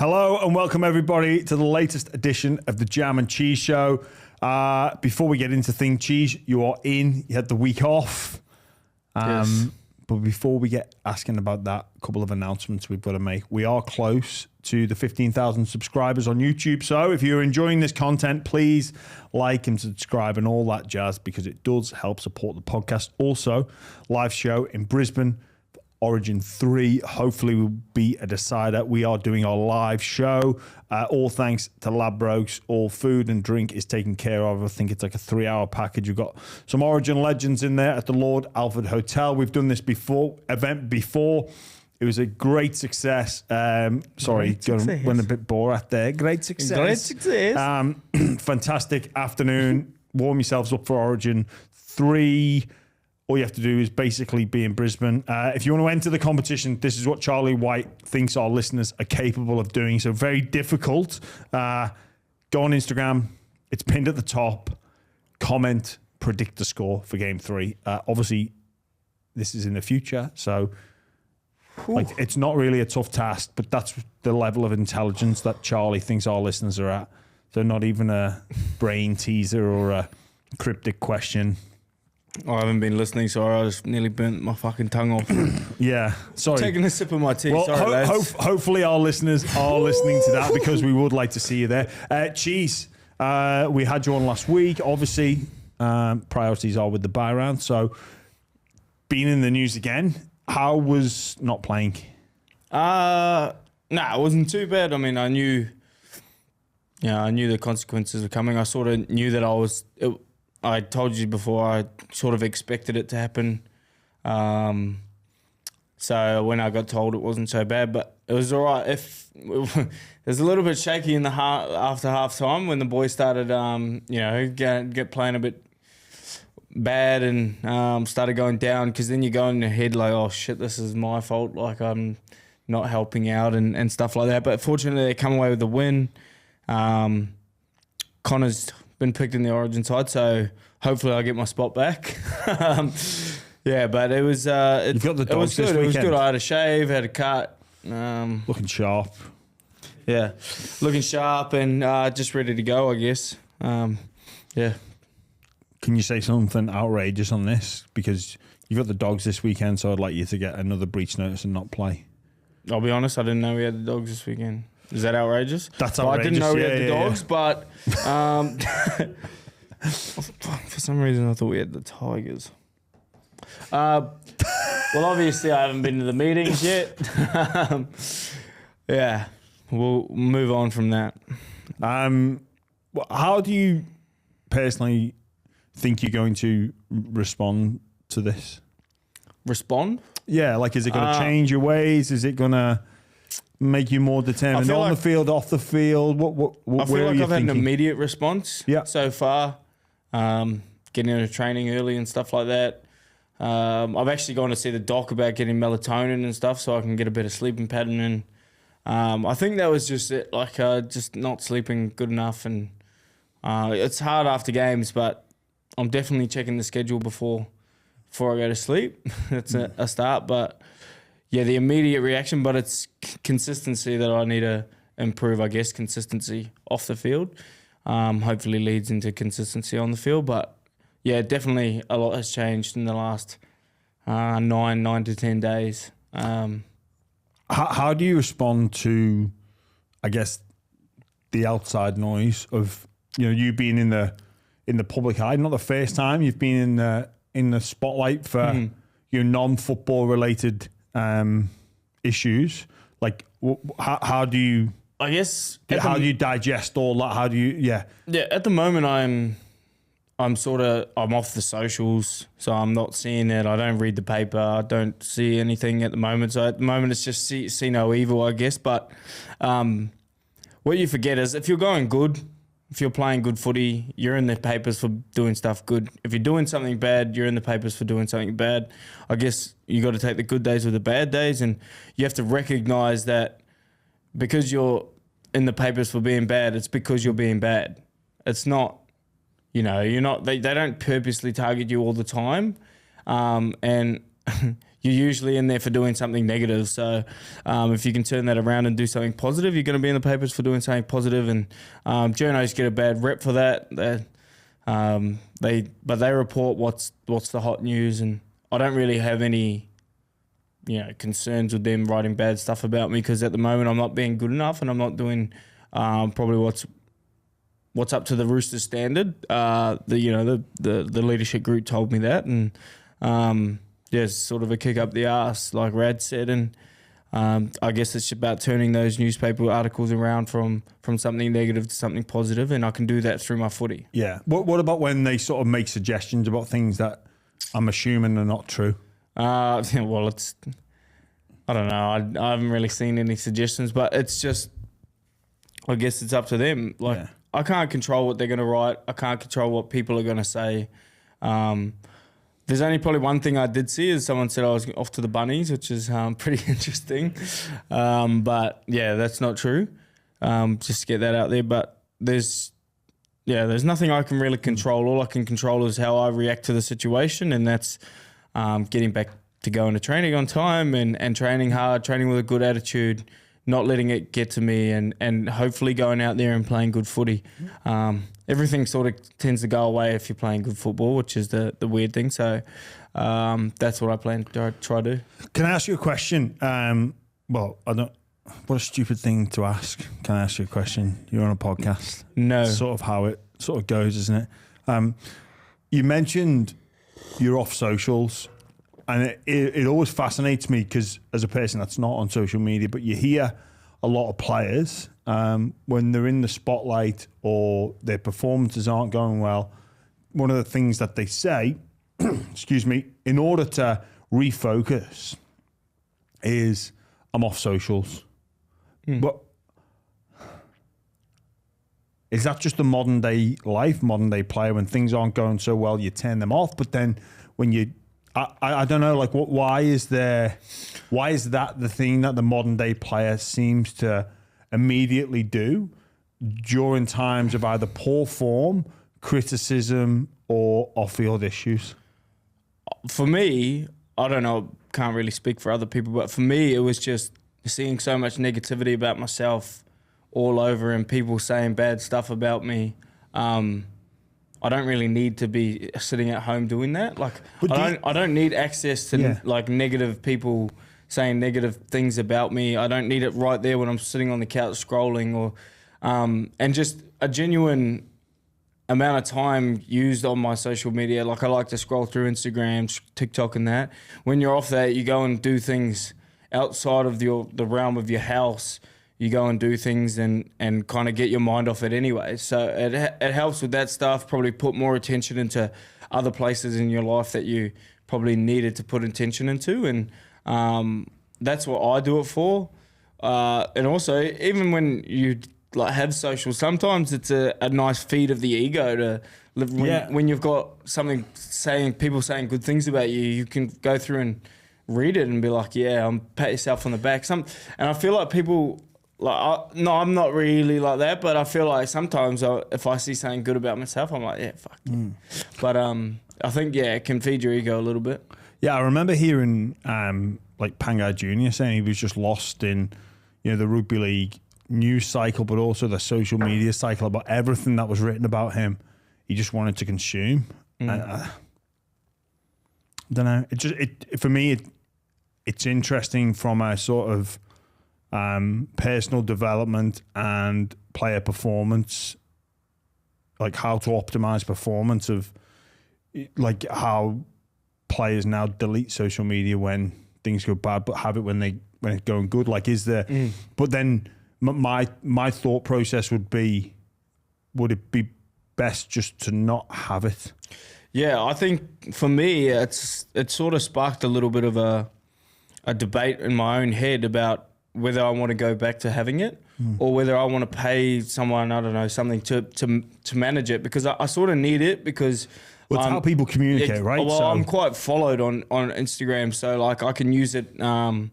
Hello and welcome everybody to the latest edition of the Jam and Cheese Show. Before we get into Think Cheese, you are in. You had the week off. Yes. But before we get asking about that, a couple of announcements we've got to make. We are close to the 15,000 subscribers on YouTube. So if you're enjoying this content, please like and subscribe and all that jazz because it does help support the podcast. Also, live show in Brisbane. Origin 3 hopefully will be a decider. We are doing our live show. All thanks to Ladbrokes. All food and drink is taken care of. I think it's like a 3-hour package. You've got some Origin legends in there at the Lord Alfred Hotel. We've done this event before. It was a great success. Went a bit Borat there. Great success. Fantastic afternoon. Warm yourselves up for Origin 3. All you have to do is basically be in Brisbane. If you want to enter the competition, this is what Charlie White thinks our listeners are capable of doing. So very difficult. Go on Instagram. It's pinned at the top. Comment, predict the score for game 3. Obviously, this is in the future. So it's not really a tough task, but that's the level of intelligence that Charlie thinks our listeners are at. So not even a brain teaser or a cryptic question. I haven't been listening, sorry. I just nearly burnt my fucking tongue off. Yeah, sorry. Taking a sip of my tea. Well, sorry, lads. hopefully our listeners are listening to that because we would like to see you there. Cheese, we had you on last week. Obviously, priorities are with the buy round. So, being in the news again, how was not playing? It wasn't too bad. I mean, I knew the consequences were coming. I sort of knew that I told you before, I sort of expected it to happen. So when I got told, it wasn't so bad, but it was all right. It was a little bit shaky in the after half time when the boys started, get playing a bit bad and started going down, because then you go in your head like, oh shit, this is my fault. Like I'm not helping out and stuff like that. But fortunately, they come away with the win. Connor's been picked in the Origin side, so hopefully I'll get my spot back. But it was You've got the dogs it was good. this It was weekend. good. I had a shave, had a cut. Looking sharp. Yeah, looking sharp and just ready to go, I guess. Can you say something outrageous on this? Because you've got the dogs this weekend, so I'd like you to get another breach notice and not play. I'll be honest, I didn't know we had the dogs this weekend. Is that outrageous? That's well, outrageous. I didn't know we had the dogs, but for some reason I thought we had the Tigers. Well, obviously I haven't been to the meetings yet. We'll move on from that. How do you personally think you're going to respond to this? Respond? Yeah, like is it going to change your ways? Is it going to make you more determined on the field, off the field? I feel like I've had an immediate response so far. Getting into training early and stuff like that. I've actually gone to see the doc about getting melatonin and stuff so I can get a better sleeping pattern. And I think that was just it, like just not sleeping good enough. And it's hard after games, but I'm definitely checking the schedule before I go to sleep. That's a start, but yeah, the immediate reaction, but it's consistency that I need to improve, I guess, consistency off the field. Hopefully leads into consistency on the field, but yeah, definitely a lot has changed in the last 9 to 10 days. How do you respond to, I guess, the outside noise of, you being in the public eye? Not the first time you've been in the spotlight for your non-football related issues. Like, how do you? I guess. How do you digest all that? How do you? Yeah. Yeah. At the moment, I'm off the socials, so I'm not seeing it. I don't read the paper. I don't see anything at the moment. So at the moment, it's just see no evil, I guess. But what you forget is if you're going good, if you're playing good footy, you're in the papers for doing stuff good. If you're doing something bad, you're in the papers for doing something bad. I guess you got to take the good days with the bad days, and you have to recognise that because you're in the papers for being bad, it's because you're being bad. It's not, you're not. They don't purposely target you all the time, and you're usually in there for doing something negative. So if you can turn that around and do something positive, you're going to be in the papers for doing something positive. And journos get a bad rep for that. They report what's the hot news, and I don't really have any concerns with them writing bad stuff about me, because at the moment I'm not being good enough, and I'm not doing probably what's up to the Roosters standard. The leadership group told me that, and it's sort of a kick up the arse, like Rad said, and I guess it's about turning those newspaper articles around from something negative to something positive, and I can do that through my footy. Yeah. What about when they sort of make suggestions about things that I'm assuming are not true? Well, I don't know. I haven't really seen any suggestions, but it's just, I guess it's up to them. Like, yeah. I can't control what they're going to write. I can't control what people are going to say. There's only probably one thing I did see is someone said I was off to the bunnies, which is pretty interesting. But yeah, that's not true. Just to get that out there. But there's nothing I can really control. All I can control is how I react to the situation, and that's getting back to going to training on time and training hard, training with a good attitude, not letting it get to me, and hopefully going out there and playing good footy. Everything sort of tends to go away if you're playing good football, which is the weird thing. So that's what I plan to try to do. Can I ask you a question? What a stupid thing to ask. Can I ask you a question? You're on a podcast. No. It's sort of how it sort of goes, isn't it? You mentioned you're off socials. And it always fascinates me, because as a person that's not on social media, but you hear a lot of players when they're in the spotlight or their performances aren't going well, one of the things that they say, excuse me, in order to refocus is, I'm off socials. But is that just the modern day life, modern day player? When things aren't going so well, you turn them off, but then when you... I don't know, like, why is that the thing that the modern day player seems to immediately do during times of either poor form, criticism, or off-field issues? For me, I don't know, can't really speak for other people, but for me, it was just seeing so much negativity about myself all over, and people saying bad stuff about me. I don't really need to be sitting at home doing that. Like, I don't need access to like negative people saying negative things about me. I don't need it right there when I'm sitting on the couch scrolling, or and just a genuine amount of time used on my social media. Like, I like to scroll through Instagram, TikTok and that. When you're off that, you go and do things outside of the realm of your house. You go and do things and kind of get your mind off it anyway. So it helps with that stuff, probably put more attention into other places in your life that you probably needed to put attention into. And that's what I do it for. And also, even when you like have social, sometimes it's a nice feed of the ego to live when you've got something people saying good things about you, you can go through and read it and be like, pat yourself on the back. And I feel like people... I'm not really like that, but I feel like sometimes if I see something good about myself, I'm like, fuck. But I think, it can feed your ego a little bit. Yeah, I remember hearing like Pangai Jr. saying he was just lost in, the rugby league news cycle, but also the social media cycle about everything that was written about him. He just wanted to consume. I don't know. For me, it's interesting from a sort of personal development and player performance, like how to optimize performance of like how players now delete social media when things go bad, but have it when it's going good. Like, is there? But then my thought process would it be best just to not have it? Yeah, I think for me, it sort of sparked a little bit of a debate in my own head about whether I want to go back to having it or whether I want to pay someone, I don't know, something to manage it, because I sort of need it, because... Well, it's how people communicate, right? Well, I'm quite followed on Instagram, so like I can use it to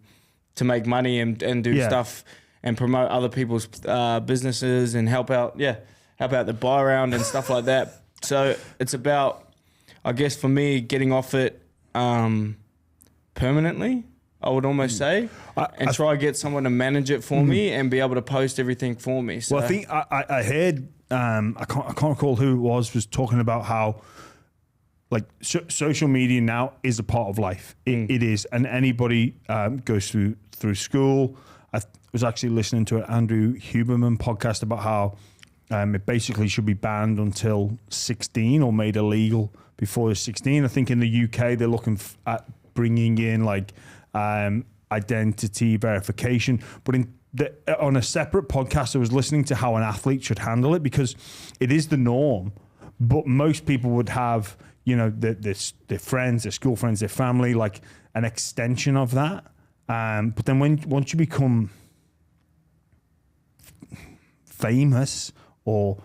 make money and do stuff and promote other people's businesses and help out the buy around and stuff like that. So it's about, I guess for me, getting off it, permanently, I would almost say, and try to get someone to manage it for me and be able to post everything for me. So. Well, I think I heard, I can't recall who it was talking about how like social media now is a part of life. It is, and anybody goes through school. I was actually listening to an Andrew Huberman podcast about how it basically should be banned until 16 or made illegal before you're 16. I think in the UK they're looking at bringing in like identity verification, but on a separate podcast I was listening to how an athlete should handle it, because it is the norm, but most people would have, you know, their friends, their school friends, their family, like an extension of that. But then once you become famous or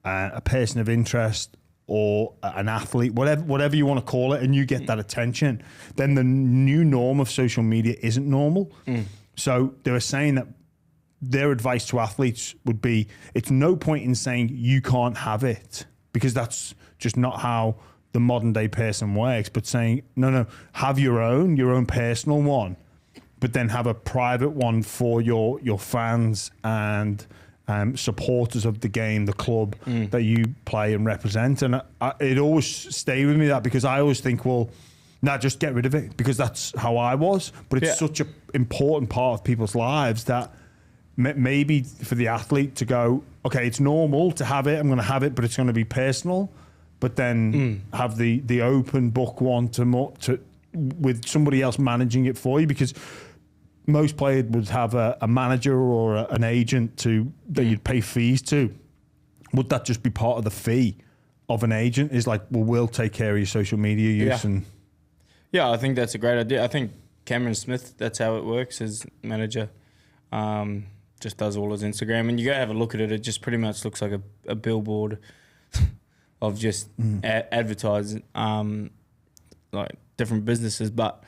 a person of interest or an athlete, whatever you want to call it, and you get that attention, then the new norm of social media isn't normal. So they were saying that their advice to athletes would be, it's no point in saying you can't have it, because that's just not how the modern day person works, but saying, no, have your own personal one, but then have a private one for your fans and supporters of the game, the club that you play and represent. And it always stayed with me, that, because I always think, well, just get rid of it, because that's how I was. But it's such an important part of people's lives that maybe for the athlete to go, okay, it's normal to have it, I'm going to have it, but it's going to be personal. But then have the open book one to with somebody else managing it for you, because most players would have a manager or an agent that you'd pay fees to. Would that just be part of the fee of an agent? Is like, well, we'll take care of your social media use. Yeah, I think that's a great idea. I think Cameron Smith, that's how it works, as manager. Just does all his Instagram, and you go have a look at it. It just pretty much looks like a billboard of just advertising, like different businesses. But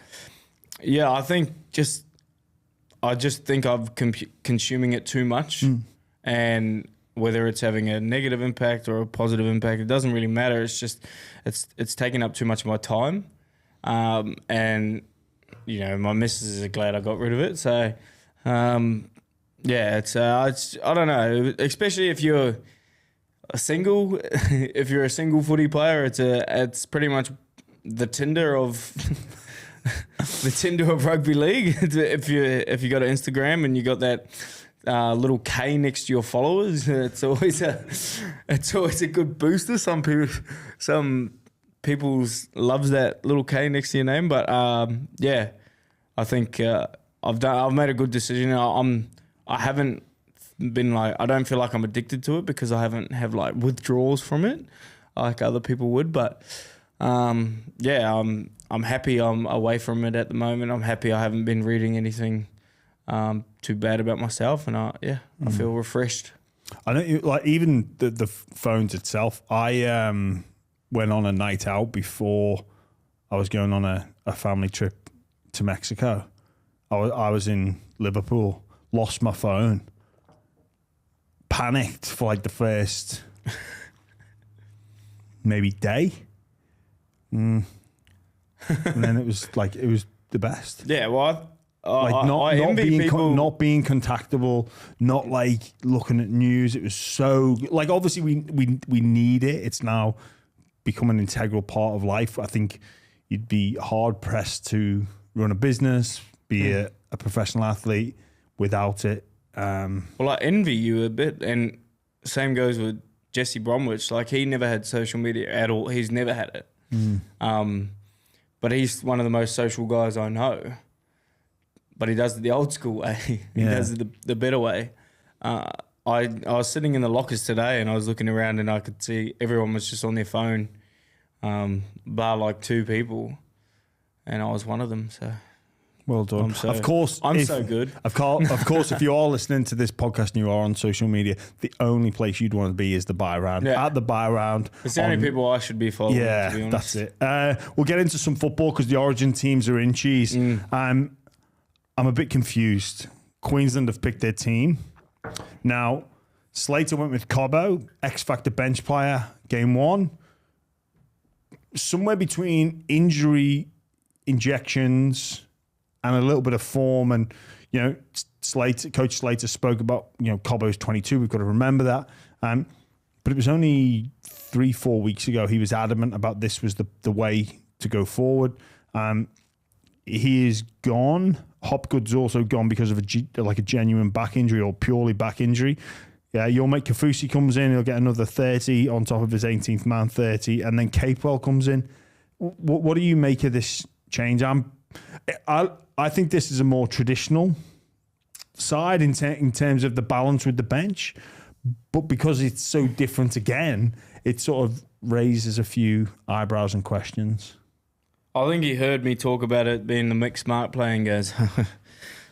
yeah, I just think I'm consuming it too much, and whether it's having a negative impact or a positive impact, it doesn't really matter. It's just it's taking up too much of my time, and you know, my missus is glad I got rid of it. So it's I don't know, especially if you're a single footy player, it's pretty much the Tinder of the Tinder of rugby league. If you got an Instagram and you got that little K next to your followers, it's always a good booster. Some people's loves that little K next to your name. But I think I've made a good decision. I haven't been like, I don't feel like I'm addicted to it, because I haven't have like withdrawals from it like other people would. But I'm happy I'm away from it at the moment. I'm happy I haven't been reading anything too bad about myself, and I feel refreshed. I don't like even the phones itself. I went on a night out before I was going on a family trip to Mexico. I was in Liverpool, lost my phone, panicked for like the first maybe day. And then it was the best. Yeah, well, not being contactable, not like looking at news. It was so like, obviously we need it. It's now become an integral part of life. I think you'd be hard pressed to run a business, be a professional athlete without it. Well, I envy you a bit, and same goes with Jesse Bromwich. Like, he never had social media at all. He's never had it. But he's one of the most social guys I know. But he does it the old school way. He does it the better way. I was sitting in the lockers today, and I was looking around, and I could see everyone was just on their phone, bar like 2 people, and I was one of them. So well done. Of course, I'm so good. Of course, if you are listening to this podcast and you are on social media, the only place you'd want to be is the buy round. Yeah. At the buy round. It's the only people I should be following, to be honest. That's it. We'll get into some football because the Origin teams are in cheese. I'm a bit confused. Queensland have picked their team. Now, Slater went with Cobbo, X-Factor bench player, game 1. Somewhere between injury, injections, and a little bit of form. And, you know, Coach Slater spoke about, you know, Cobbo's 22. We've got to remember that. But it was only 3-4 weeks ago he was adamant about this was the way to go forward. He is gone. Hopgood's also gone because of a genuine back injury or purely back injury. Yeah, your mate Kafusi comes in. He'll get another 30 on top of his 18th man 30. And then Capewell comes in. What do you make of this change? I think this is a more traditional side in terms of the balance with the bench. But because it's so different again, it sort of raises a few eyebrows and questions. I think he heard me talk about it being the Mick Smart play and goes,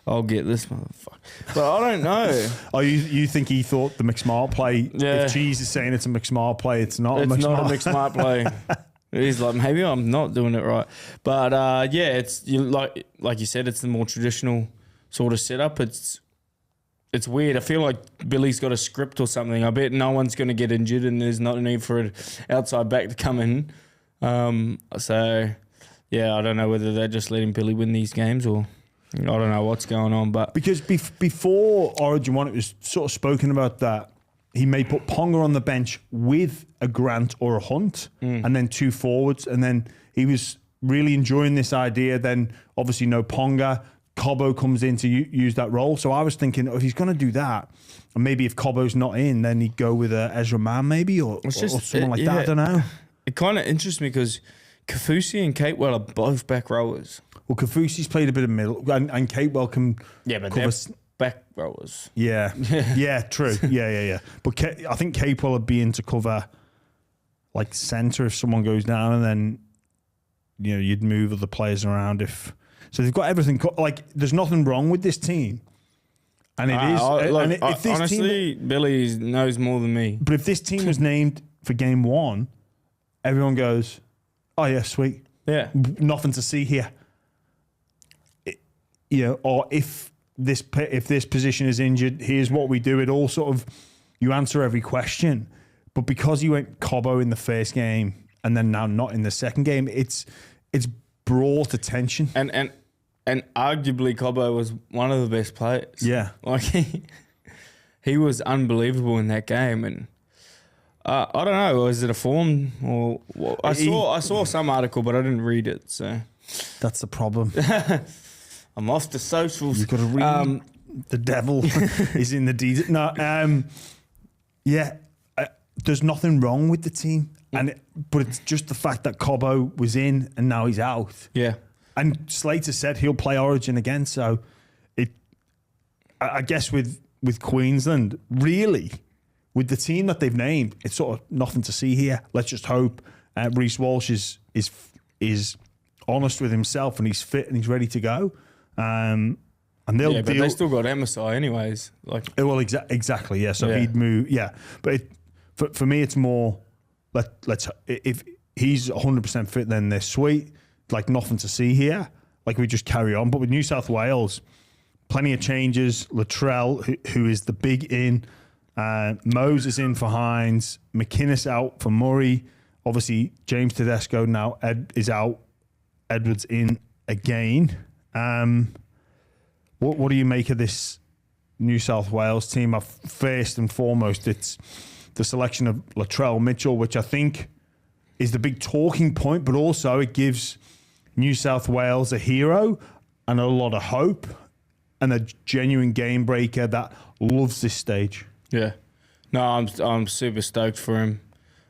I'll get this motherfucker. But I don't know. Oh, you think he thought the McSmart play, if Cheese is saying it's a McSmart play, it's not a McSmart play. He's like, maybe I'm not doing it right. But it's like you said, it's the more traditional sort of setup. It's weird. I feel like Billy's got a script or something. I bet no one's going to get injured and there's not a need for an outside back to come in. So, yeah, I don't know whether they're just letting Billy win these games or I don't know what's going on. But because before Origin 1, it was sort of spoken about that he may put Ponga on the bench with a Grant or a Hunt and then 2 forwards. And then he was really enjoying this idea. Then obviously no Ponga. Cobbo comes in to use that role. So I was thinking, if he's going to do that, and maybe if Cobbo's not in, then he'd go with a Ezra Mann maybe or someone like that. I don't know. It kind of interests me because Kafusi and Capewell are both back rowers. Well, Kafusi's played a bit of middle, and Capewell can but they're back rowers. Yeah. Yeah, true. Yeah. But I think Capewell would be in to cover like centre if someone goes down, and then, you know, you'd move other players around if... So they've got everything. Like, there's nothing wrong with this team, and it is. If this honestly, team, Billy knows more than me. But if this team was named for game 1, everyone goes, "Oh yeah, sweet, yeah, nothing to see here." Or if this position is injured, here's what we do. It all sort of, you answer every question. But because you went Cobbo in the first game and then now not in the second game, it's brought attention. And arguably Cobbo was one of the best players. Yeah. Like he was unbelievable in that game. And I don't know, was it a form or what? I saw some article, but I didn't read it. So that's the problem. I'm off the socials. You've got to read. The devil is in the details. No, there's nothing wrong with the team. But it's just the fact that Cobbo was in and now he's out. Yeah. And Slater said he'll play Origin again. So I guess with Queensland, really, with the team that they've named, it's sort of nothing to see here. Let's just hope Reece Walsh is honest with himself and he's fit and he's ready to go. And they'll but they still got MSI anyways. Exactly. Yeah. So he'd move. Yeah. But for me, it's more. Let's if he's 100% fit, then they're sweet. Like nothing to see here. Like we just carry on. But with New South Wales, plenty of changes. Latrell, who is the big in. Moses in for Hines. McInnes out for Murray. Obviously, James Tedesco now is out. Edwards in again. What do you make of this New South Wales team? First and foremost, it's the selection of Latrell Mitchell, which I think is the big talking point, but also it gives New South Wales a hero and a lot of hope and a genuine game breaker that loves this stage. Yeah. No, I'm super stoked for him.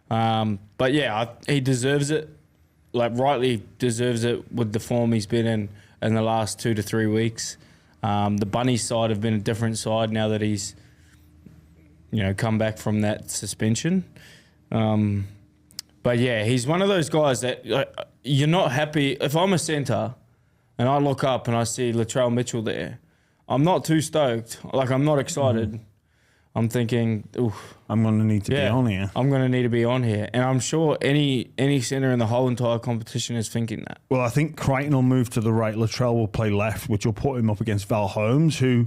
But yeah, he deserves it. Like rightly deserves it with the form he's been in the last 2 to 3 weeks. The Bunny side have been a different side now that he's come back from that suspension. But yeah, he's one of those guys that you're not happy. If I'm a centre and I look up and I see Latrell Mitchell there, I'm not too stoked. Like, I'm not excited. I'm thinking, I'm going to need to be on here. I'm going to need to be on here. And I'm sure any centre in the whole entire competition is thinking that. Well, I think Crichton will move to the right. Latrell will play left, which will put him up against Val Holmes, who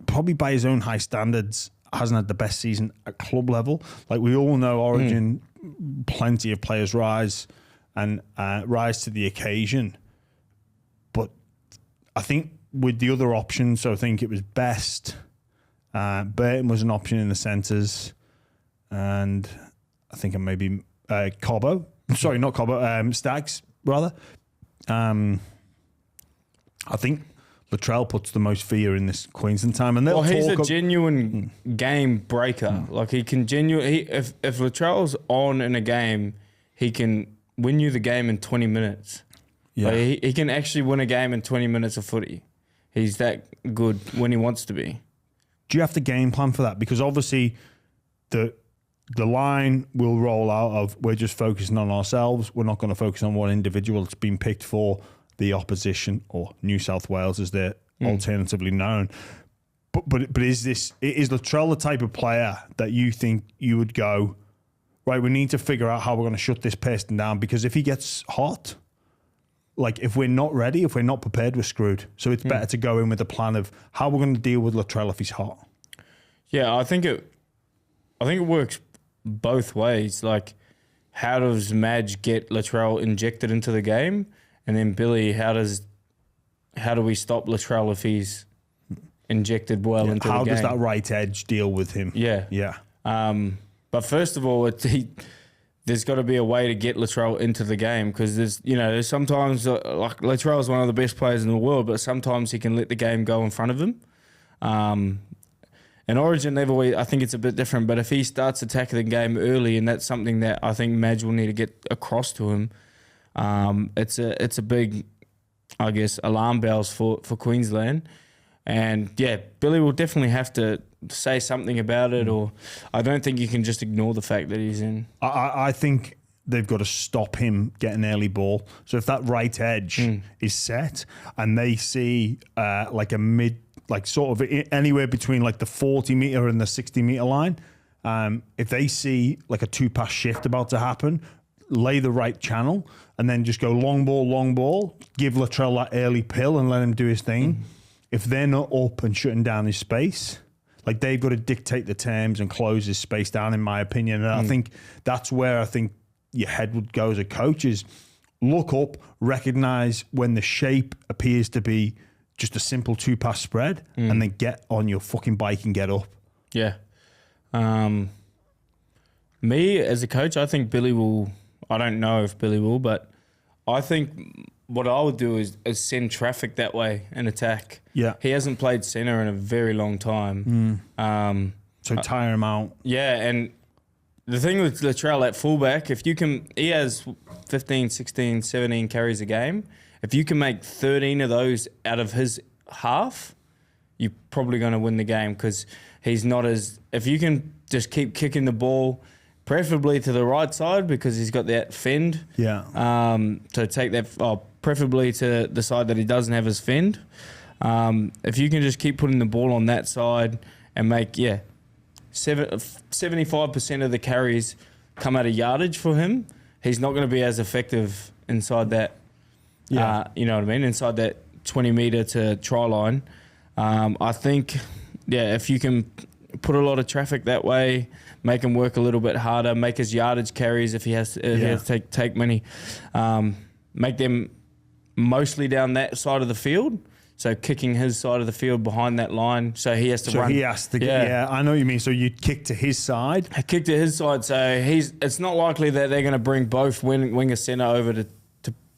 probably by his own high standards hasn't had the best season at club level. Like we all know, Origin, plenty of players rise to the occasion. But I think with the other options, so I think it was Best. Burton was an option in the centres, and I think maybe Cobbo. Sorry, not Cobbo. Staggs, rather. I think Latrell puts the most fear in this Queensland time, and he's a genuine game breaker. Like he can if Latrell's on in a game, he can win you the game in 20 minutes. Yeah, like he can actually win a game in 20 minutes of footy. He's that good when he wants to be. Do you have to game plan for that? Because obviously the line will roll out of we're just focusing on ourselves. We're not going to focus on one individual that's been picked for the opposition, or New South Wales as they're alternatively known. But is Latrell the type of player that you think you would go, right, we need to figure out how we're going to shut this person down, because if he gets hot, like if we're not ready, if we're not prepared, we're screwed. So it's better to go in with a plan of how we're going to deal with Latrell if he's hot. Yeah, I think it works both ways. Like, how does Madge get Latrell injected into the game? And then Billy, how do we stop Latrell if he's injected into the game? How does that right edge deal with him? Yeah. Yeah. But first of all, there's got to be a way to get Latrell into the game, because there's sometimes like Latrell is one of the best players in the world, but sometimes he can let the game go in front of him. In Origin level, I think it's a bit different, but if he starts attacking the game early, and that's something that I think Madge will need to get across to him, it's a big, I guess, alarm bells for Queensland. And yeah, Billy will definitely have to say something about it, or I don't think you can just ignore the fact that he's in. I think they've got to stop him getting early ball. So if that right edge is set and they see like a mid, like sort of anywhere between like the 40 metre and the 60 metre line, if they see like a 2-pass shift about to happen, lay the right channel and then just go long ball, give Latrell that early pill and let him do his thing. If they're not up and shutting down his space, like they've got to dictate the terms and close his space down, in my opinion. And I think that's where I think your head would go as a coach is look up, recognise when the shape appears to be just a simple 2-pass spread and then get on your fucking bike and get up. Yeah. Me, as a coach, I think Billy will... I don't know if Billy will, but I think what I would do is send traffic that way and attack. Yeah. He hasn't played centre in a very long time. So tire him out. Yeah, and the thing with Latrell at fullback, if you can... He has 15, 16, 17 carries a game. If you can make 13 of those out of his half, you're probably going to win the game, because he's not as... If you can just keep kicking the ball... preferably to the right side, because he's got that fend. Yeah. So take that, preferably to the side that he doesn't have his fend. If you can just keep putting the ball on that side and make 75% of the carries come out of yardage for him, he's not going to be as effective inside that. You know what I mean? Inside that 20 metre to try line. I think, if you can put a lot of traffic that way, make him work a little bit harder, make his yardage carries if he has to take many, make them mostly down that side of the field. So kicking his side of the field behind that line, so he has to run. So he has to get, I know what you mean. So you kick to his side. I kick to his side, so it's not likely that they're going to bring both winger centre over to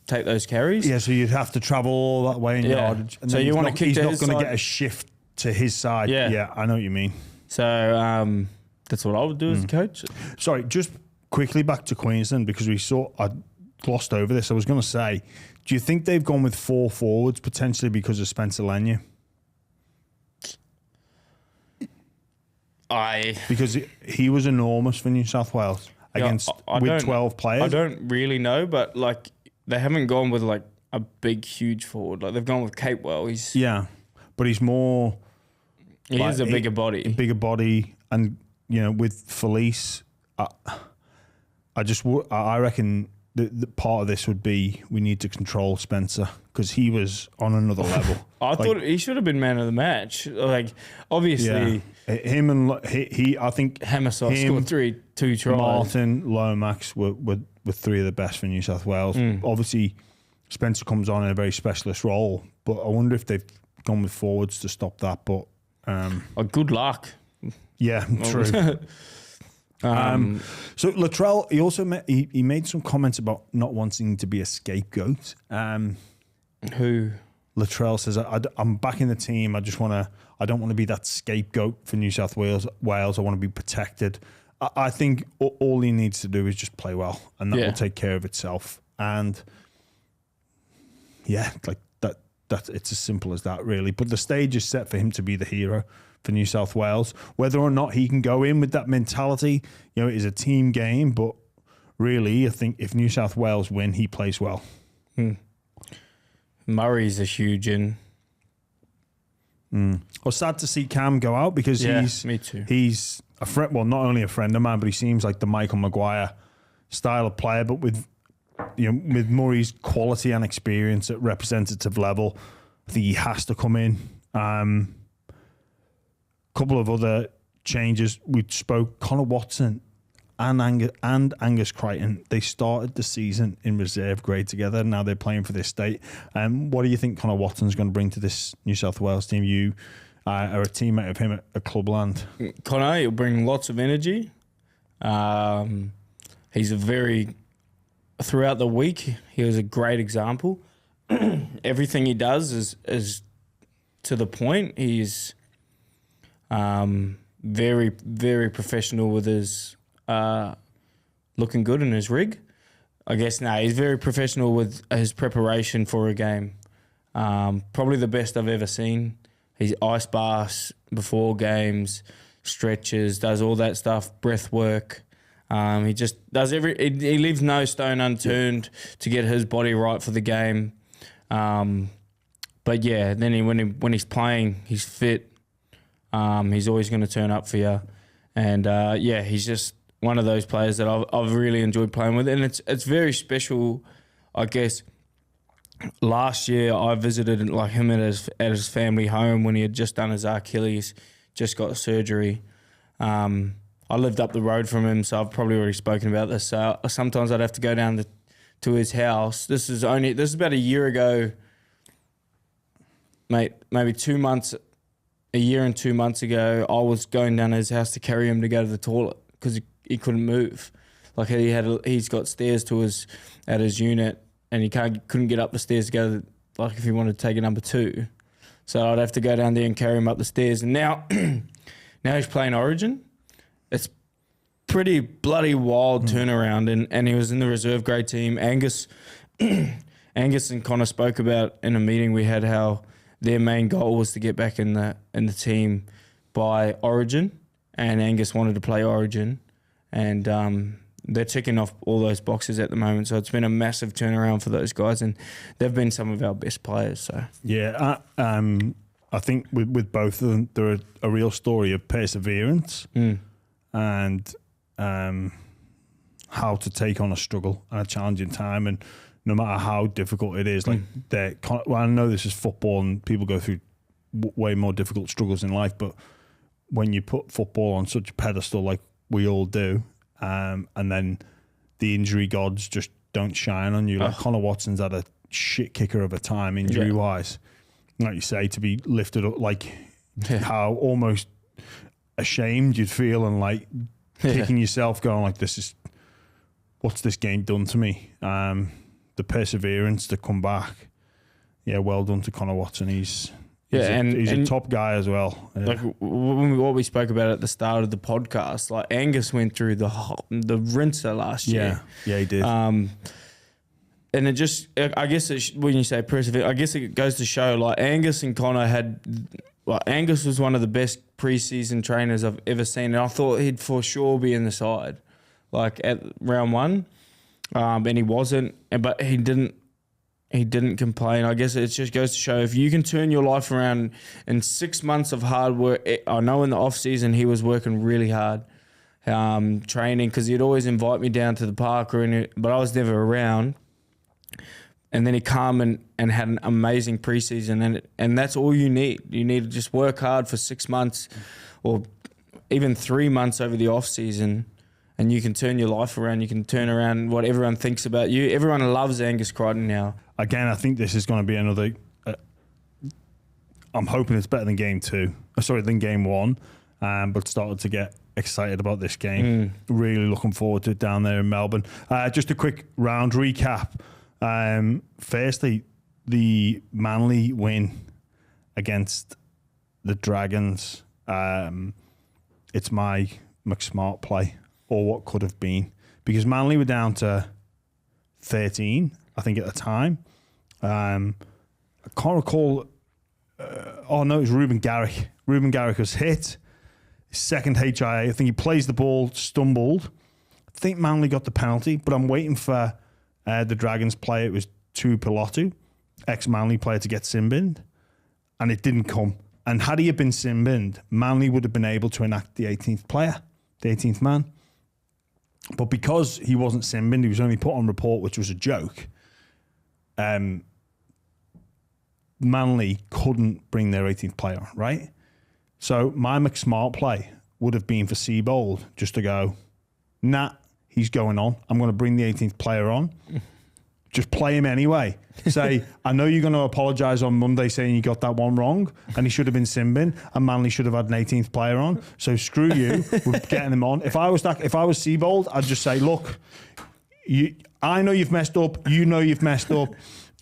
take those carries. Yeah, so you'd have to travel all that way in yardage. And so you want to kick to his side. He's not going to get a shift to his side. Yeah, I know what you mean. So that's what I would do as a coach. Sorry, just quickly back to Queensland, because I glossed over this. I was going to say, do you think they've gone with 4 forwards potentially because of Spencer Leniu? Because he was enormous for New South Wales with 12 players. I don't really know, but like they haven't gone with like a big, huge forward. Like they've gone with Capewell. But he's more. He has a bigger body. And with Felice, I reckon the part of this would be we need to control Spencer, because he was on another level. I thought he should have been man of the match. Like obviously, him and I think Hammersoft scored 2 tries. Martin, Lomax were 3 of the best for New South Wales. Obviously, Spencer comes on in a very specialist role, but I wonder if they've gone with forwards to stop that. But good luck. Yeah, true. So Latrell, he also he made some comments about not wanting to be a scapegoat. Who? Latrell says, I'm back in the team. I don't want to be that scapegoat for New South Wales. I want to be protected. I think all he needs to do is just play well, and that will take care of itself. And yeah, like that it's as simple as that, really. But the stage is set for him to be the hero for New South Wales. Whether or not he can go in with that mentality, it is a team game. But really, I think if New South Wales win, he plays well. Murray's a huge in. I was sad to see Cam go out because me too. He's a friend. Well, not only a friend of mine, but he seems like the Michael Maguire style of player. But with Murray's quality and experience at representative level, I think he has to come in. Couple of other changes we spoke. Connor Watson and Angus Crichton, they started the season in reserve grade together. Now they're playing for this state. What do you think Connor Watson's going to bring to this New South Wales team? You are a teammate of him at Clubland. Connor, he'll bring lots of energy. He's throughout the week, he was a great example. Everything he does is to the point. He's very, very professional with his looking good in his rig. I guess he's very professional with his preparation for a game. Probably the best I've ever seen. He's ice baths before games, stretches, does all that stuff, breath work. He just does he leaves no stone unturned to get his body right for the game. But yeah, then when he's playing, he's fit. He's always going to turn up for you. And he's just one of those players that I've really enjoyed playing with. And it's very special, I guess. Last year I visited him at his family home when he had just done his Achilles, just got surgery. I lived up the road from him, so I've probably already spoken about this. So sometimes I'd have to go down to his house. This is about a year ago, mate, maybe 2 months, a year and 2 months ago, I was going down to his house to carry him to go to the toilet because he couldn't move. Like he's got stairs at his unit, and he couldn't get up the stairs to go like if he wanted to take a number 2. So I'd have to go down there and carry him up the stairs. And now he's playing Origin. It's pretty bloody wild turnaround, and he was in the reserve grade team. Angus and Connor spoke about in a meeting we had how their main goal was to get back in the team by Origin, and Angus wanted to play Origin, and they're ticking off all those boxes at the moment. So it's been a massive turnaround for those guys, and they've been some of our best players. So yeah, I think with both of them, they're a real story of perseverance. And how to take on a struggle and a challenging time, and no matter how difficult it is, like I know this is football and people go through way more difficult struggles in life, but when you put football on such a pedestal like we all do, and then the injury gods just don't shine on you. Like Connor Watson's had a shit kicker of a time injury wise, like you say, to be lifted up, like how almost ashamed you'd feel and like kicking yourself, going like, what's this game done to me? The perseverance to come back. Yeah, well done to Connor Watson. He's a top guy as well. Yeah. Like what we spoke about at the start of the podcast, like Angus went through the rinser last year. Yeah, he did. And it just, I guess when you say perseverance, I guess it goes to show like Angus and Connor Angus was one of the best preseason trainers I've ever seen, and I thought he'd for sure be in the side, like at round 1, and he wasn't. But he didn't complain. I guess it just goes to show if you can turn your life around in 6 months of hard work. I know in the off season he was working really hard, training, because he'd always invite me down to the park but I was never around. And then he came and had an amazing preseason, and that's all you need. You need to just work hard for 6 months or even 3 months over the off season, and you can turn your life around. You can turn around what everyone thinks about you. Everyone loves Angus Crichton now. again, I think this is going to be another. I'm hoping it's better than than game 1, but started to get excited about this game. Really looking forward to it down there in Melbourne. Just a quick round recap. Firstly, the Manly win against the Dragons. It's my McSmart play, or what could have been, because Manly were down to 13, I think, at the time. I can't recall. It was Ruben Garrick. Ruben Garrick was hit. Second HIA. I think he plays the ball, stumbled. I think Manly got the penalty, but I'm waiting for the Dragons player. It was Tuipulotu, ex-Manly player, to get sin-binned, and it didn't come. And had he have been sin-binned, Manly would have been able to enact the 18th player, the 18th man. But because he wasn't sin-binned, he was only put on report, which was a joke. Manly couldn't bring their 18th player, right? So my McSmart play would have been for Seabold just to go, nah, he's going on. I'm going to bring the 18th player on. Just play him anyway. Say, I know you're going to apologise on Monday saying you got that one wrong and he should have been sin-binned and Manly should have had an 18th player on. So screw you with getting him on. If I was Seabold, I'd just say, look, I know you've messed up. You know you've messed up.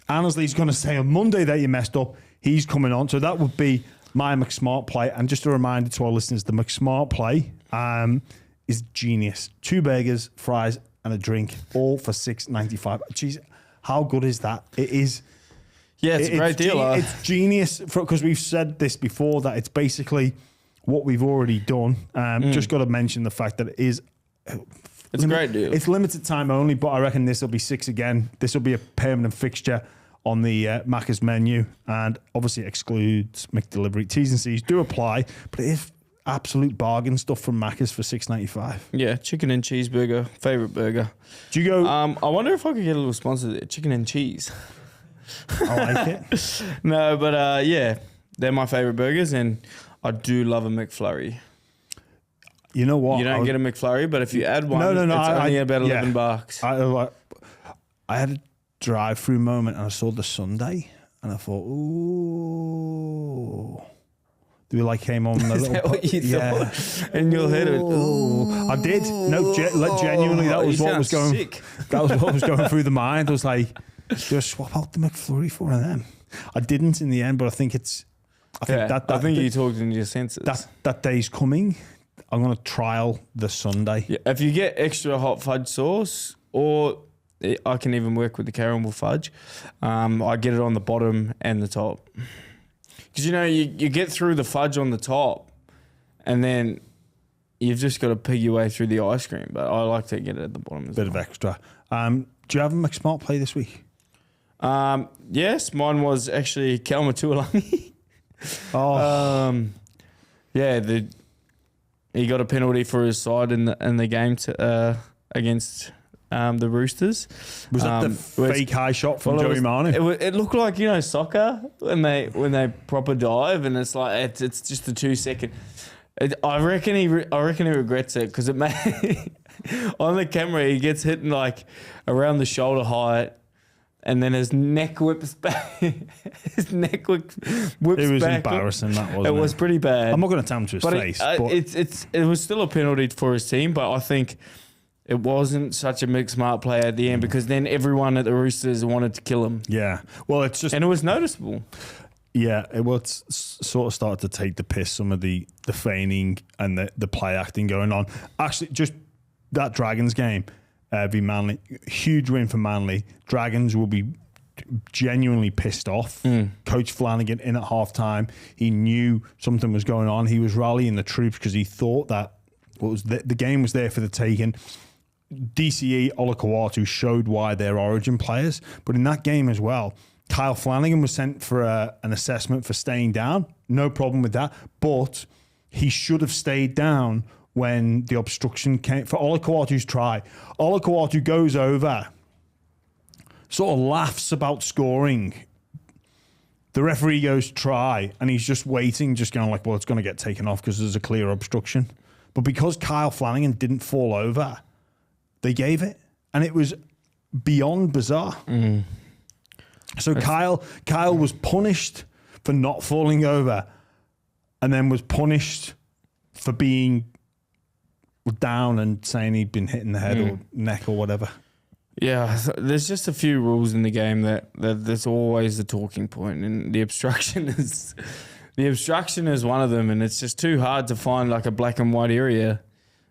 Annesley's going to say on Monday that you messed up. He's coming on. So that would be my McSmart play. And just a reminder to our listeners, the McSmart play is genius. 2 burgers, fries, and a drink, all for $6.95. Jeez, how good is that? It is. Yeah, it's a great deal. It's genius, because we've said this before, that it's basically what we've already done. Just got to mention the fact that it is. It's a great deal. It's limited time only, but I reckon this will be 6 again. This will be a permanent fixture on the Macca's menu, and obviously excludes McDelivery. T's and C's do apply, but it is absolute bargain stuff from Macca's for $6.95. Yeah, chicken and cheeseburger, favourite burger. Do you go? I wonder if I could get a little sponsor there, chicken and cheese. I like it. No, but yeah, they're my favourite burgers, and I do love a McFlurry. You know what? You don't get a McFlurry, but if you add one, it's only about $11. I had a drive-through moment, and I saw the sundae, and I thought, ooh. They like came on the Is little. that what you thought? And your head went, ooh. I did. No, genuinely, that was what was going. Sick. That was what was going through the mind. I was like, just swap out the McFlurry for one of them. I didn't in the end, but I think it's. I think you talked into your senses. That day's coming. I'm going to trial the sundae. Yeah, if you get extra hot fudge sauce, or I can even work with the caramel fudge, I get it on the bottom and the top. Because, you get through the fudge on the top, and then you've just got to pig your way through the ice cream. But I like to get it at the bottom as well. Bit of extra. Do you have a McSmart play this week? Yes, mine was actually Kalma Tuolangi. He got a penalty for his side in the game against the Roosters. Was that the fake high shot from Joey Manu? It looked like soccer when they proper dive, and it's like it's just a 2 second. I reckon he regrets it, because it made on the camera he gets hit in around the shoulder height. And then his neck whips back. His neck whips back. It was embarrassing, that wasn't it? It was pretty bad. I'm not going to tell him to his face. It was still a penalty for his team, but I think it wasn't such a McSmart play at the end, because then everyone at the Roosters wanted to kill him. Yeah. Well, it's just... And it was noticeable. Yeah, it was sort of started to take the piss, some of the feigning and the play acting going on. Actually, just that Dragons game... v Manly, huge win for Manly. Dragons will be genuinely pissed off. Coach Flanagan in at half time, he knew something was going on. He was rallying the troops because he thought that the game was there for the taking. DCE, Olakau'atu showed why they're Origin players, but in that game as well, Kyle Flanagan was sent for an assessment for staying down. No problem with that, but he should have stayed down when the obstruction came for Olakau'atu's try. Olakau'atu goes over, sort of laughs about scoring. The referee goes try, and he's just waiting, just going well, it's going to get taken off because there's a clear obstruction. But because Kyle Flanagan didn't fall over, they gave it. And it was beyond bizarre. So Kyle was punished for not falling over, and then was punished for being down and saying he'd been hit in the head or neck or whatever. Yeah, there's just a few rules in the game that there's always the talking point, and the obstruction is one of them, and it's just too hard to find like a black and white area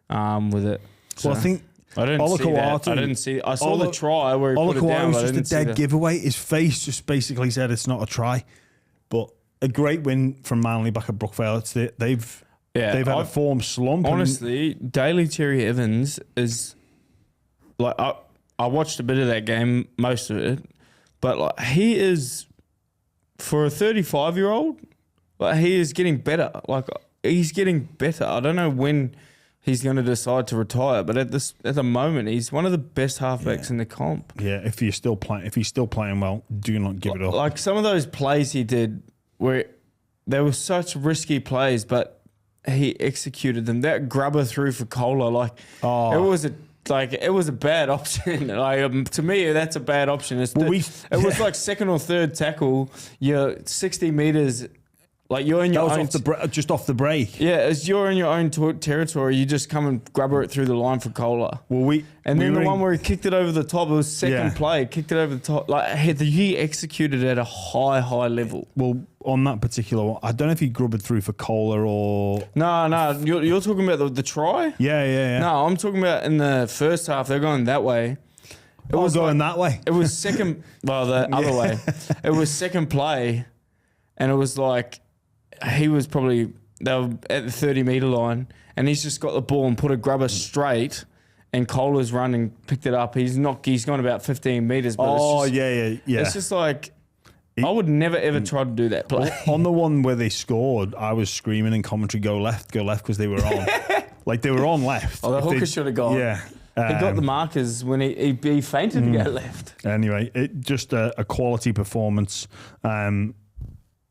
with it. So Well, I think I didn't see that. I didn't see. I saw the try where he put it down. Was just a dead giveaway. His face just basically said it's not a try, but a great win from Manly back at Brookvale. They've had a form slump. Honestly, Daly Cherry Evans is like I watched a bit of that game, most of it, but like he is, for a 35-year-old, like he is getting better. Like he's getting better. I don't know when he's going to decide to retire, but at the moment, he's one of the best halfbacks in the comp. Yeah, if he's still playing well, do not give it up. Like some of those plays he did, where they were such risky plays, but he executed them. That grubber through for Kohler, it was a bad option. Like to me, that's a bad option. It was like second or third tackle. You're 60 meters. Like you're in your own just off the break. Yeah, as you're in your own territory, you just come and grubber it through the line for Kohler. Well, then the one where he kicked it over the top, it was second play, kicked it over the top. Like he executed at a high level. Well, on that particular one, I don't know if he grubbed through for Kohler or no. You're talking about the try. Yeah. No, I'm talking about in the first half. They're going that way. It was going that way. It was second. Well, the other way. It was second play, and it was like. They were at the 30-meter line, and he's just got the ball and put a grubber straight, and Kohler's run and picked it up. He's gone about 15 meters. But yeah. It's just like I would never ever try to do that play. On the one where they scored, I was screaming in commentary, "Go left," because they were on. Like they were on left. Oh, the hooker should have gone. Yeah. He got the markers when he fainted to go left. Anyway, it just a quality performance.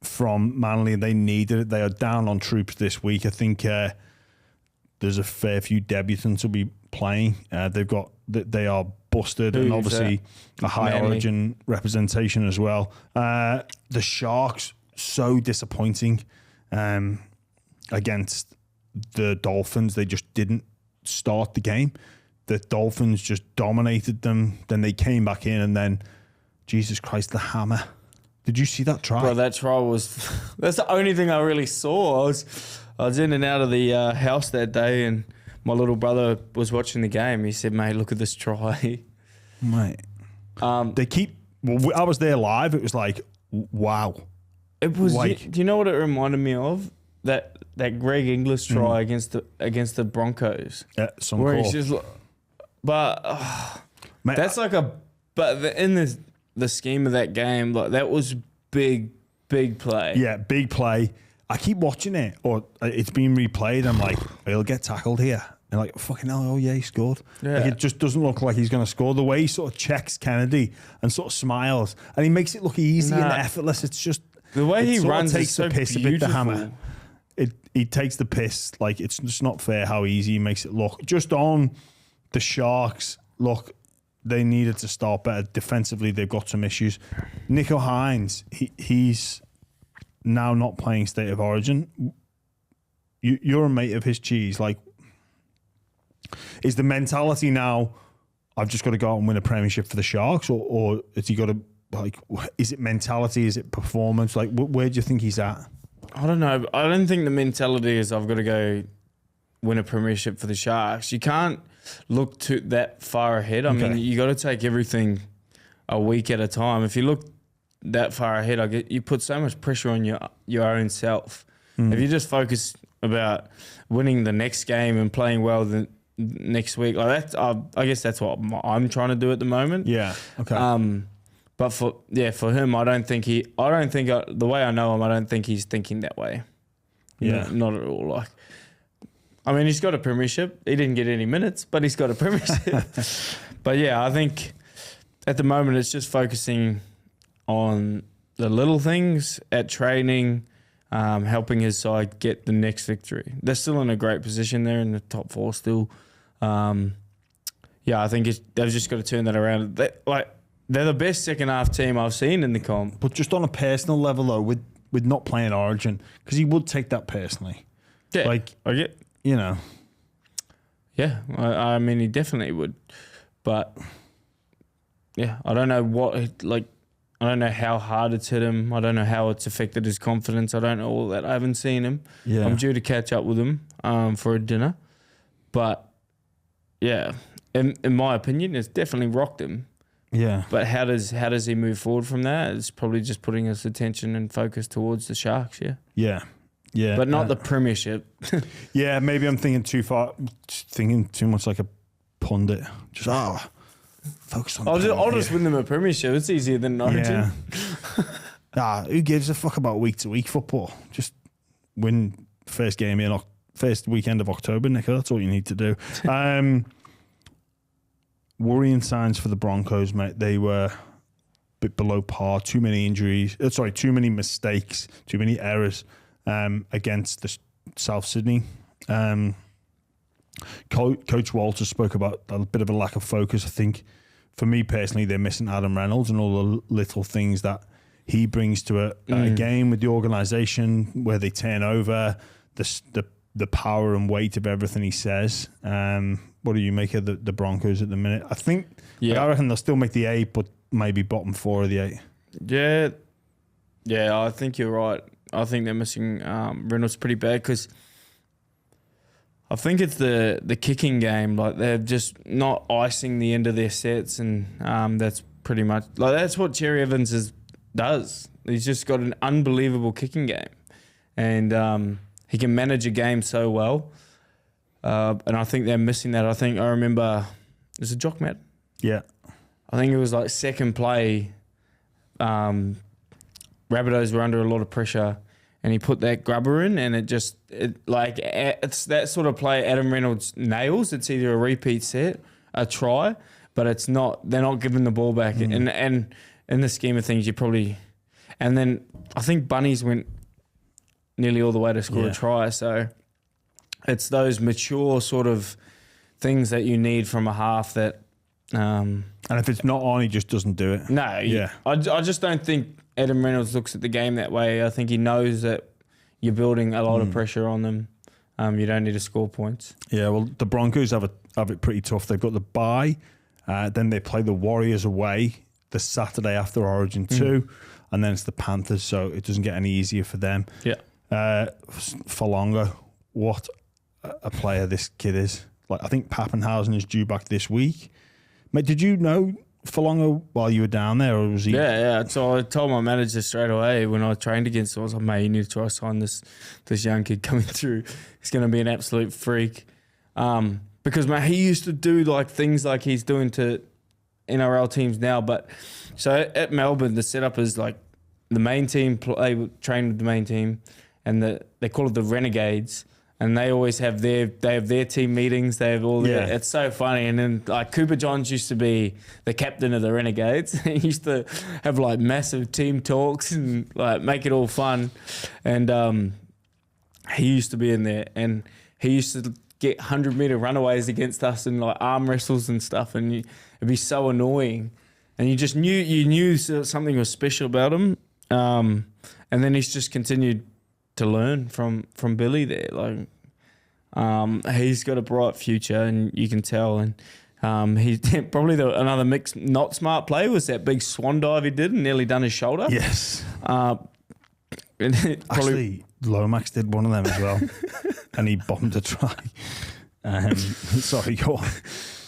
From Manly, they needed it. They are down on troops this week. I think there's a fair few debutants will be playing. They are busted, and obviously a high Manly origin representation as well. The Sharks, so disappointing against the Dolphins. They just didn't start the game. The Dolphins just dominated them. Then they came back in, and then Jesus Christ, the hammer. Did you see that try? Bro, that try was... That's the only thing I really saw. I was in and out of the house that day, and my little brother was watching the game. He said, mate, look at this try. Mate. They keep... Well, I was there live. It was like, wow. It was... Like, do you know what it reminded me of? That Greg Inglis try against the Broncos. Yeah, some where call. He's just... But... Mate, that's like a... But in the scheme of that game, like that was big play. Yeah, big play. I keep watching it, or it's being replayed. I'm like, he'll get tackled here. And like, fucking hell, oh yeah, he scored. Yeah. Like, it just doesn't look like he's going to score. The way he sort of checks Kennedy and sort of smiles, and he makes it look easy and effortless. It's just... The way he runs takes is so the piss beautiful. A bit, the hammer. He takes the piss. Like, it's just not fair how easy he makes it look. Just on the Sharks, look... They needed to start better. Defensively, they've got some issues. Nico Hines, he's now not playing State of Origin. You're a mate of his, Cheese. Like, is the mentality now, I've just got to go out and win a premiership for the Sharks? Or has he got to, like, is it mentality? Is it performance? Like, where do you think he's at? I don't know. I don't think the mentality is I've got to go win a premiership for the Sharks. You can't look that far ahead. I mean, you got to take everything a week at a time. If you look that far ahead, you put so much pressure on your own self. If you just focus about winning the next game and playing well the next week, like that, I guess that's what I'm trying to do at the moment. Yeah. Okay. But for him, the way I know him, I don't think he's thinking that way. Yeah. Not at all. Like, I mean, he's got a premiership. He didn't get any minutes, but he's got a premiership. But yeah, I think at the moment it's just focusing on the little things at training, helping his side get the next victory. They're still in a great position. They're in the top 4 still. I think they've just got to turn that around. they're the best second half team I've seen in the comp. But just on a personal level, though, with not playing Origin, because he would take that personally. Yeah, like I get, Yeah, I mean, he definitely would, but yeah, I don't know I don't know how hard it's hit him. I don't know how it's affected his confidence. I don't know all that. I haven't seen him. Yeah, I'm due to catch up with him for a dinner, but yeah, in my opinion, it's definitely rocked him. Yeah, but how does he move forward from that? It's probably just putting his attention and focus towards the Sharks. Yeah. But not the Premiership. Yeah, maybe I'm thinking too much like a pundit. Just focus on. I'll just win them a Premiership. It's easier than Origin. Yeah. Who gives a fuck about week to week football? Just win first weekend of October, Nico. That's all you need to do. Worrying signs for the Broncos, mate. They were a bit below par. Too many injuries. Too many mistakes. Too many errors against the South Sydney. Coach Walter spoke about a bit of a lack of focus. I think, for me personally, they're missing Adam Reynolds and all the little things that he brings to a game with the organisation, where they turn over, the power and weight of everything he says. What do you make of the Broncos at the minute? I reckon they'll still make the 8, but maybe bottom 4 of the 8. Yeah, I think you're right. I think they're missing Reynolds pretty bad, because I think it's the kicking game. Like, they're just not icing the end of their sets, and that's pretty much that's what Cherry Evans does. He's just got an unbelievable kicking game, and he can manage a game so well. And I think they're missing that. I remember, is it Jock Matt? Yeah. I think it was like second play. Rabbitohs were under a lot of pressure, and he put that grubber in, and it's that sort of play Adam Reynolds nails. It's either a repeat set, a try, but it's not. They're not giving the ball back. And in the scheme of things, you probably. And then I think Bunnies went nearly all the way to score a try. So it's those mature sort of things that you need from a half that. And if it's not on, he just doesn't do it. No. Yeah. I just don't think Adam Reynolds looks at the game that way. I think he knows that you're building a lot of pressure on them. You don't need to score points. Yeah, well, the Broncos have it pretty tough. They've got the bye. Then they play the Warriors away the Saturday after Origin 2. And then it's the Panthers, so it doesn't get any easier for them. Yeah. Falongo, what a player this kid is. Like, I think Pappenhausen is due back this week. Mate, did you know Falongo while you were down there, or was he? Yeah. So I told my manager straight away when I trained against him, I was like, mate, you need to try sign this young kid coming through. He's going to be an absolute freak. Because, mate, he used to do like things like he's doing to NRL teams now. But so at Melbourne, the setup is like the main team train with the main team, and they call it the Renegades. And they always have their team meetings. They have all their. It's so funny. And then like Cooper Johns used to be the captain of the Renegades. He used to have like massive team talks and like make it all fun. And he used to be in there, and he used to get 100-meter runaways against us and like arm wrestles and stuff. And it'd be so annoying. And you just knew something was special about him. And then he's just continued to learn from Billy there. Like, he's got a bright future, and you can tell. And he's probably another mixed not smart play was that big swan dive he did and nearly done his shoulder. Yes. Actually, Lomax did one of them as well, and he bombed a try. Sorry, go on.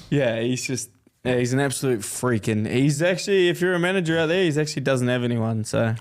Yeah, he's an absolute freak, and he's actually, if you're a manager out there, he's actually doesn't have anyone. So